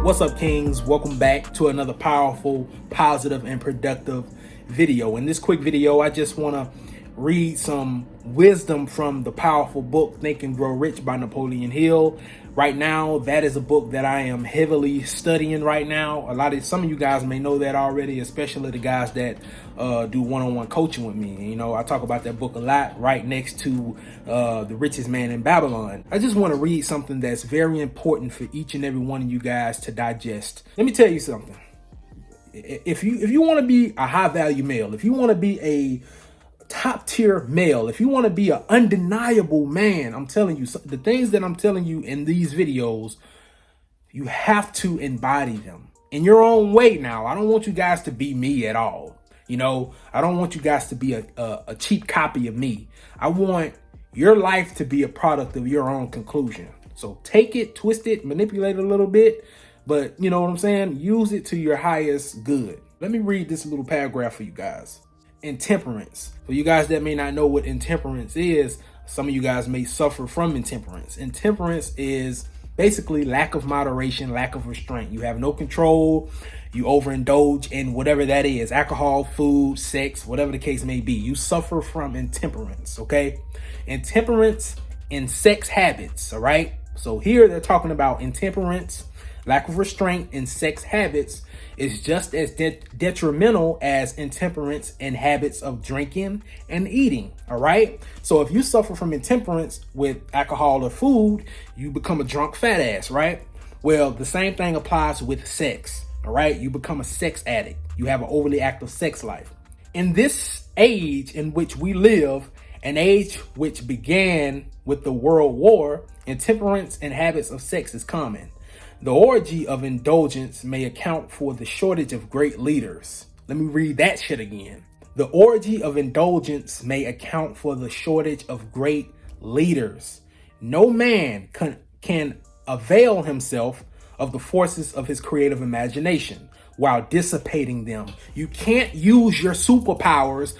What's up, Kings? Welcome back to another powerful, positive, and productive video. In this quick video, I just want to read some wisdom from the powerful book Think and Grow Rich by Napoleon Hill. Right now, that is a book that I am heavily studying right now. Some of you guys may know that already, especially the guys that do one-on-one coaching with me. You know, I talk about that book a lot, right next to The Richest Man in Babylon. I just want to read something that's very important for each and every one of you guys to digest. Let me tell you something. If you want to be a high-value male, if you want to be a top tier male, if you want to be an undeniable man, I'm telling you, the things that I'm telling you in these videos, you have to embody them in your own way. Now, I don't want you guys to be me at all. You know, I don't want you guys to be a cheap copy of me. I want your life to be a product of your own conclusion. So take it, twist it, manipulate it a little bit, but you know what I'm saying? Use it to your highest good. Let me read this little paragraph for you guys. Intemperance. For you guys that may not know what intemperance is, some of you guys may suffer from intemperance. Intemperance is basically lack of moderation, lack of restraint. You have no control. You overindulge in whatever that is, alcohol, food, sex, whatever the case may be. You suffer from intemperance, okay? Intemperance in sex habits, all right? So here they're talking about intemperance, lack of restraint in sex habits is just as detrimental as intemperance in habits of drinking and eating, all right? So if you suffer from intemperance with alcohol or food, you become a drunk fat ass, right? Well, the same thing applies with sex, all right? You become a sex addict. You have an overly active sex life. In this age in which we live, an age which began with the World War, intemperance and habits of sex is common. The orgy of indulgence may account for the shortage of great leaders. Let me read that shit again. The orgy of indulgence may account for the shortage of great leaders. No man can avail himself of the forces of his creative imagination while dissipating them. You can't use your superpowers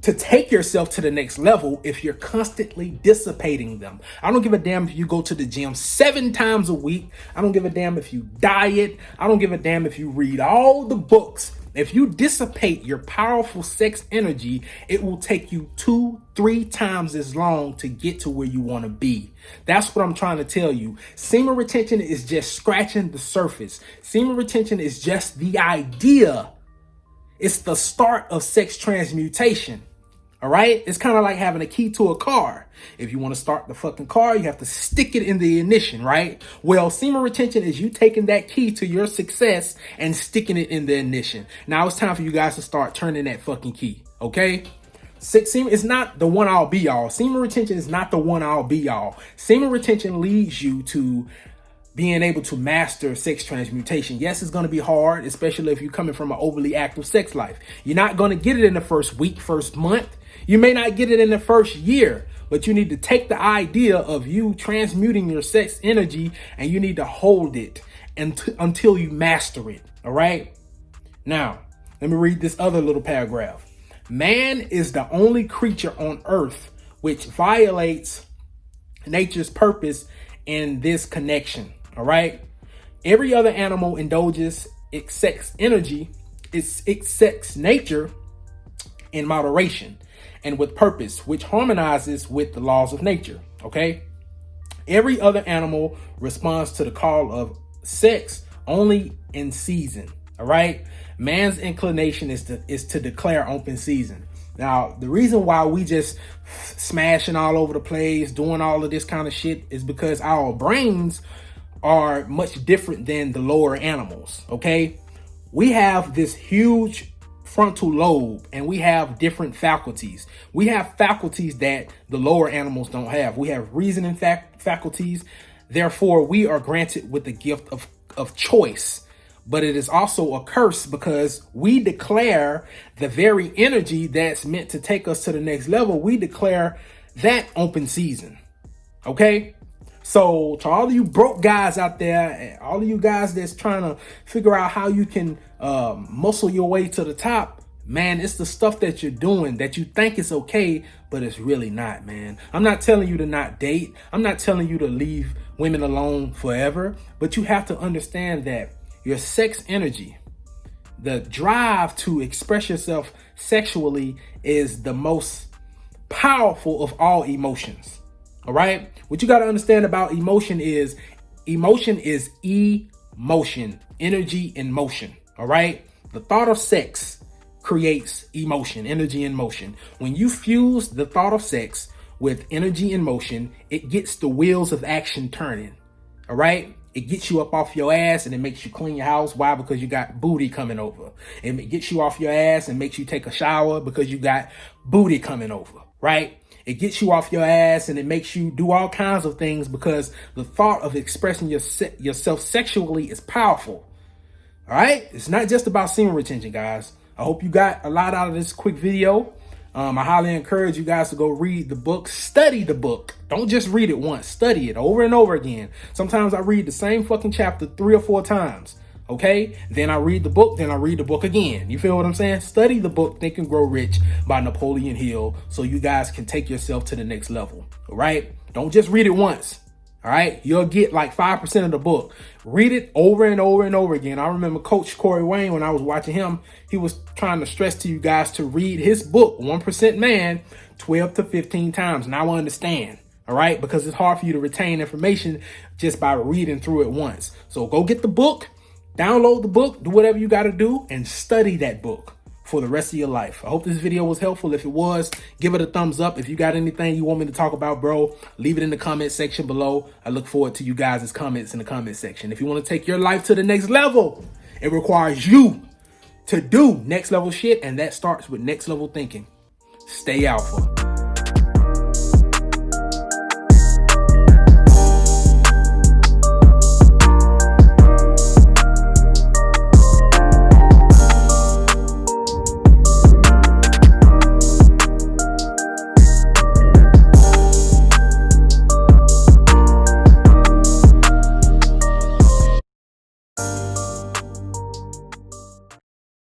to take yourself to the next level if you're constantly dissipating them. I don't give a damn if you go to the gym 7 times a week. I don't give a damn if you diet. I don't give a damn if you read all the books. If you dissipate your powerful sex energy, it will take you 2-3 times as long to get to where you want to be. That's what I'm trying to tell you. Semen retention is just scratching the surface. Semen retention is just the idea. It's the start of sex transmutation. All right. It's kind of like having a key to a car. If you want to start the fucking car, you have to stick it in the ignition, right? Well, semen retention is you taking that key to your success and sticking it in the ignition. Now it's time for you guys to start turning that fucking key. Okay. Semen is not the one all be all. Semen retention is not the one all be all. Semen retention leads you to being able to master sex transmutation. Yes, it's going to be hard, especially if you're coming from an overly active sex life. You're not going to get it in the first week, first month. You may not get it in the first year, but you need to take the idea of you transmuting your sex energy and you need to hold it until you master it. All right. Now, let me read this other little paragraph. Man is the only creature on earth which violates nature's purpose in this connection. All right. Every other animal indulges its sex energy, its sex nature in moderation and with purpose, which harmonizes with the laws of nature. Okay. Every other animal responds to the call of sex only in season. All right. Man's inclination is to declare open season. Now, the reason why we just smashing all over the place, doing all of this kind of shit is because our brains are much different than the lower animals, okay? We have this huge frontal lobe and we have different faculties. We have faculties that the lower animals don't have. We have reasoning faculties. Therefore, we are granted with the gift of choice. But it is also a curse because we declare the very energy that's meant to take us to the next level. We declare that open season. Okay. So to all of you broke guys out there, and all of you guys that's trying to figure out how you can muscle your way to the top, Man, it's the stuff that you're doing that you think is okay, but it's really not, man. I'm not telling you to not date. I'm not telling you to leave women alone forever, but you have to understand that your sex energy, the drive to express yourself sexually, is the most powerful of all emotions. All right. What you got to understand about emotion is emotion, energy in motion. All right. The thought of sex creates emotion, energy in motion. When you fuse the thought of sex with energy in motion, it gets the wheels of action turning. All right. It gets you up off your ass and it makes you clean your house. Why? Because you got booty coming over. It gets you off your ass and makes you take a shower because you got booty coming over, right? It gets you off your ass and it makes you do all kinds of things because the thought of expressing yourself sexually is powerful. All right. It's not just about semen retention, guys. I hope you got a lot out of this quick video. I highly encourage you guys to go read the book, study the book. Don't just read it once, study it over and over again. Sometimes I read the same fucking chapter 3 or 4 times. Okay. Then I read the book. Then I read the book again. You feel what I'm saying? Study the book, Think and Grow Rich by Napoleon Hill, so you guys can take yourself to the next level. All right. Don't just read it once. All right. You'll get like 5% of the book. Read it over and over and over again. I remember Coach Corey Wayne, when I was watching him, he was trying to stress to you guys to read his book, 1% Man, 12 to 15 times. And I will understand. All right. Because it's hard for you to retain information just by reading through it once. So go get the book, download the book, do whatever you got to do and study that book for the rest of your life. I hope this video was helpful. If it was, give it a thumbs up. If you got anything you want me to talk about, bro, leave it in the comment section below. I look forward to you guys' comments in the comment section. If you want to take your life to the next level, it requires you to do next level shit. And that starts with next level thinking. Stay alpha.